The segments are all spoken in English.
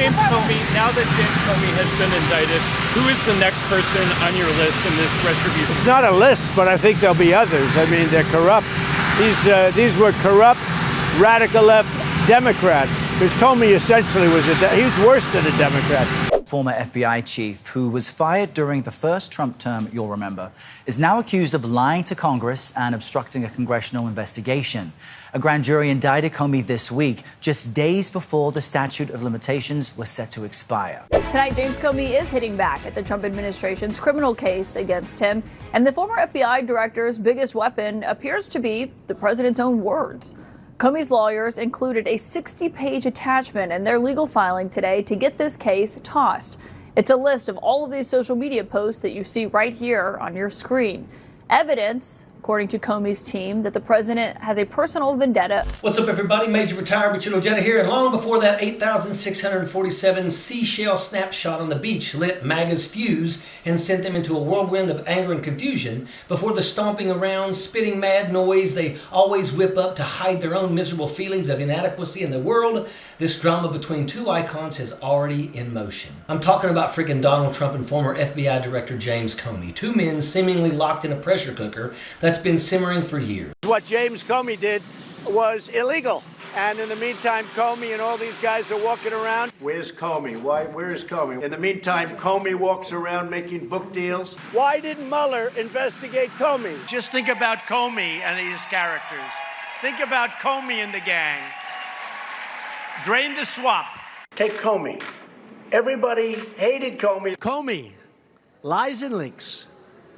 James Comey, now that James Comey has been indicted, who is the next person on your list in this retribution? It's not a list, but I think there'll be others. I mean, they're corrupt. These were corrupt, radical left Democrats. Because Comey essentially was he was worse than a Democrat. Former FBI chief, who was fired during the first Trump term, you'll remember, is now accused of lying to Congress and obstructing a congressional investigation. A grand jury indicted Comey this week, just days before the statute of limitations was set to expire. Tonight, James Comey is hitting back at the Trump administration's criminal case against him, and the former FBI director's biggest weapon appears to be the president's own words. Comey's lawyers included a 60-page attachment in their legal filing today to get this case tossed. It's a list of all of these social media posts that you see right here on your screen. Evidence, according to Comey's team, that the president has a personal vendetta. What's up, everybody? Major Retired Richard Ojeda here, and long before that 8,647 seashell snapshot on the beach lit MAGA's fuse and sent them into a whirlwind of anger and confusion, before the stomping around, spitting mad noise they always whip up to hide their own miserable feelings of inadequacy in the world, this drama between two icons is already in motion. I'm talking about freaking Donald Trump and former FBI Director James Comey, two men seemingly locked in a pressure cooker that's been simmering for years. What James Comey did was illegal. And in the meantime, Comey and all these guys are walking around. Where's Comey? Where is Comey? In the meantime, Comey walks around making book deals. Why didn't Mueller investigate Comey? Just think about Comey and his characters. Think about Comey and the gang. Drain the swamp. Take Comey. Everybody hated Comey. Comey lies and leaks.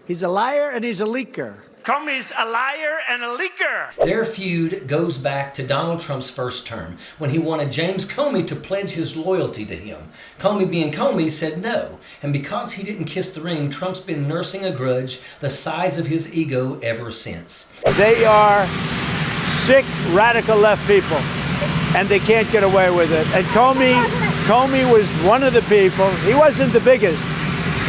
He's a liar and he's a leaker. Comey's a liar and a leaker. Their feud goes back to Donald Trump's first term, when he wanted James Comey to pledge his loyalty to him. Comey, being Comey, said no. And because he didn't kiss the ring, Trump's been nursing a grudge the size of his ego ever since. They are sick, radical left people, and they can't get away with it. And Comey was one of the people. He wasn't the biggest,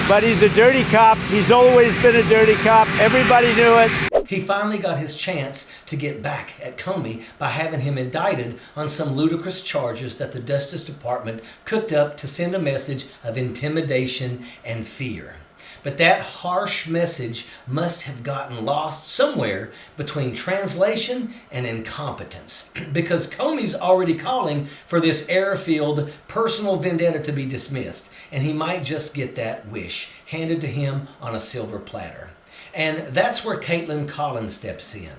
but he's a dirty cop. He's always been a dirty cop. Everybody knew it. He finally got his chance to get back at Comey by having him indicted on some ludicrous charges that the Justice Department cooked up to send a message of intimidation and fear. But that harsh message must have gotten lost somewhere between translation and incompetence, because Comey's already calling for this air-filled personal vendetta to be dismissed, and he might just get that wish handed to him on a silver platter. And that's where Kaitlan Collins steps in,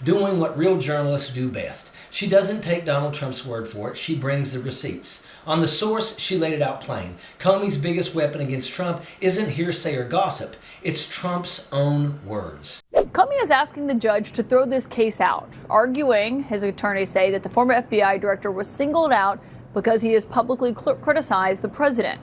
doing what real journalists do best. She doesn't take Donald Trump's word for it. She brings the receipts. On the source, she laid it out plain. Comey's biggest weapon against Trump isn't hearsay or gossip. It's Trump's own words. Comey is asking the judge to throw this case out, arguing, his attorneys say, that the former FBI director was singled out because he has publicly criticized the president.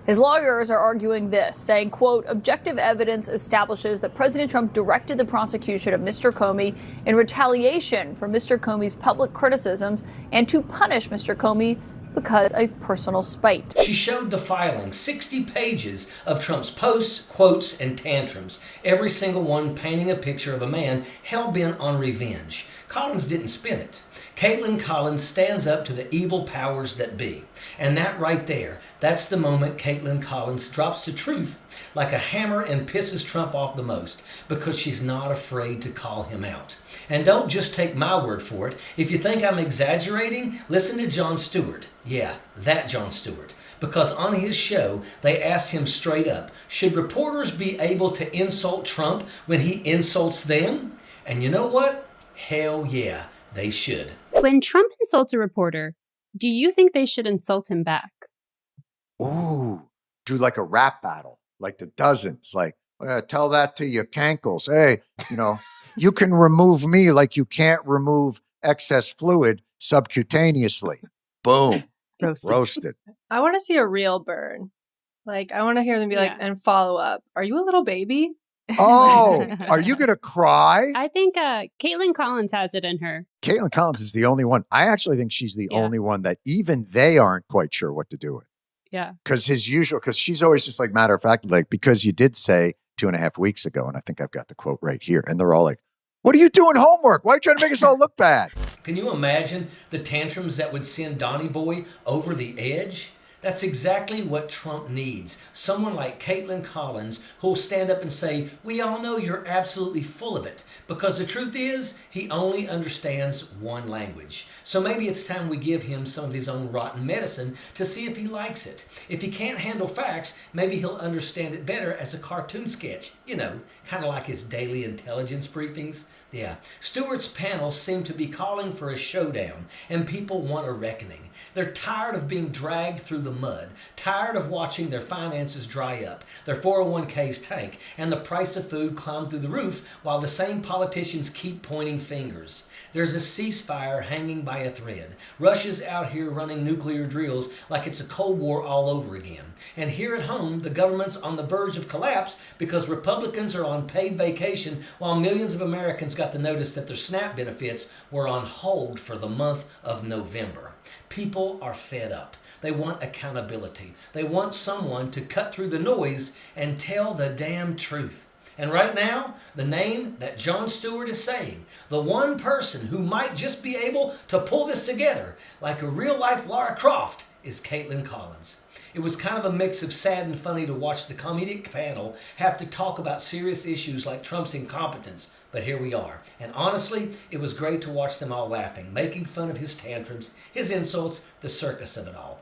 His lawyers are arguing this, saying, quote, objective evidence establishes that President Trump directed the prosecution of Mr. Comey in retaliation for Mr. Comey's public criticisms and to punish Mr. Comey because of personal spite. She showed the filing, 60 pages of Trump's posts, quotes, and tantrums, every single one painting a picture of a man hell-bent on revenge. Collins didn't spin it. Kaitlan Collins stands up to the evil powers that be. And that right there, that's the moment Kaitlan Collins drops the truth like a hammer and pisses Trump off the most, because she's not afraid to call him out. And don't just take my word for it. If you think I'm exaggerating, listen to Jon Stewart. Yeah, that Jon Stewart. Because on his show, they asked him straight up, should reporters be able to insult Trump when he insults them? And you know what? Hell yeah, they should. When Trump insults a reporter, do you think they should insult him back? Ooh, do like a rap battle, like the Dozens. Like, tell that to your cankles. Hey, you can remove me like you can't remove excess fluid subcutaneously. Boom. Roasted. I want to see a real burn. Like, I want to hear them be like, and follow up. Are you a little baby? Oh, are you going to cry? I think Kaitlan Collins has it in her. Kaitlan Collins is the only one. I actually think she's the only one that even they aren't quite sure what to do with. Yeah. Because she's always just like matter of fact, like, because you did say 2.5 weeks ago, and I think I've got the quote right here, and they're all like, what are you doing homework? Why are you trying to make us all look bad? Can you imagine the tantrums that would send Donnie Boy over the edge? That's exactly what Trump needs. Someone like Kaitlan Collins who'll stand up and say, we all know you're absolutely full of it. Because the truth is, he only understands one language. So maybe it's time we give him some of his own rotten medicine to see if he likes it. If he can't handle facts, maybe he'll understand it better as a cartoon sketch. You know, kind of like his daily intelligence briefings. Yeah, Stewart's panel seemed to be calling for a showdown, and people want a reckoning. They're tired of being dragged through the mud, tired of watching their finances dry up, their 401ks tank, and the price of food climb through the roof while the same politicians keep pointing fingers. There's a ceasefire hanging by a thread. Russia's out here running nuclear drills like it's a Cold War all over again. And here at home, the government's on the verge of collapse because Republicans are on paid vacation while millions of Americans got the notice that their SNAP benefits were on hold for the month of November. People are fed up. They want accountability. They want someone to cut through the noise and tell the damn truth. And right now, the name that Jon Stewart is saying, the one person who might just be able to pull this together like a real-life Lara Croft, is Kaitlan Collins. It was kind of a mix of sad and funny to watch the comedic panel have to talk about serious issues like Trump's incompetence, but here we are. And honestly, it was great to watch them all laughing, making fun of his tantrums, his insults, the circus of it all.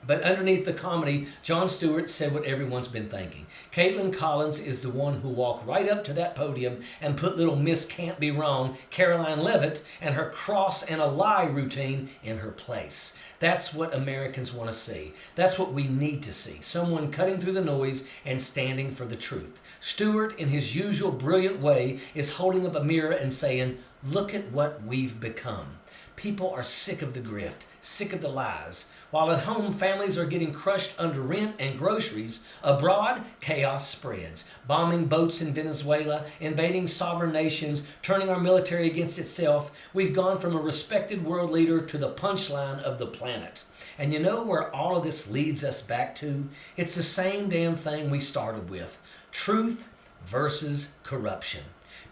But underneath the comedy, Jon Stewart said what everyone's been thinking. Kaitlan Collins is the one who walked right up to that podium and put little Miss Can't Be Wrong, Caroline Leavitt, and her cross and a lie routine in her place. That's what Americans want to see. That's what we need to see. Someone cutting through the noise and standing for the truth. Stewart, in his usual brilliant way, is holding up a mirror and saying, look at what we've become. People are sick of the grift, sick of the lies. While at home, families are getting crushed under rent and groceries. Abroad, chaos spreads. Bombing boats in Venezuela, invading sovereign nations, turning our military against itself. We've gone from a respected world leader to the punchline of the planet. And you know where all of this leads us back to? It's the same damn thing we started with. Truth versus corruption.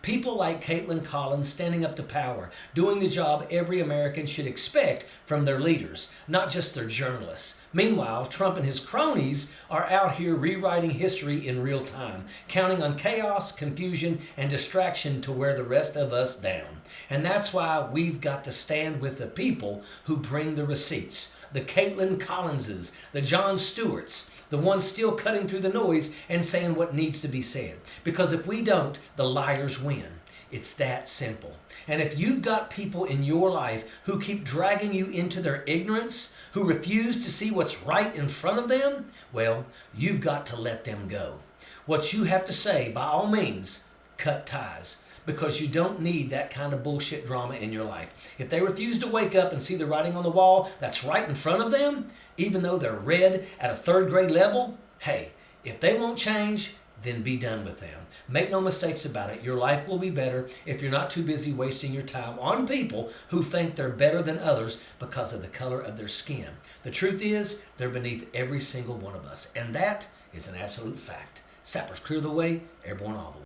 People like Kaitlan Collins standing up to power, doing the job every American should expect from their leaders, not just their journalists. Meanwhile, Trump and his cronies are out here rewriting history in real time, counting on chaos, confusion, and distraction to wear the rest of us down. And that's why we've got to stand with the people who bring the receipts. The Kaitlan Collinses, the Jon Stewarts, the ones still cutting through the noise and saying what needs to be said. Because if we don't, the liars win. It's that simple. And if you've got people in your life who keep dragging you into their ignorance, who refuse to see what's right in front of them, well, you've got to let them go. What you have to say, by all means, cut ties. Because you don't need that kind of bullshit drama in your life. If they refuse to wake up and see the writing on the wall that's right in front of them, even though they're read at a third grade level, hey, if they won't change, then be done with them. Make no mistakes about it. Your life will be better if you're not too busy wasting your time on people who think they're better than others because of the color of their skin. The truth is, they're beneath every single one of us. And that is an absolute fact. Sappers clear the way, airborne all the way.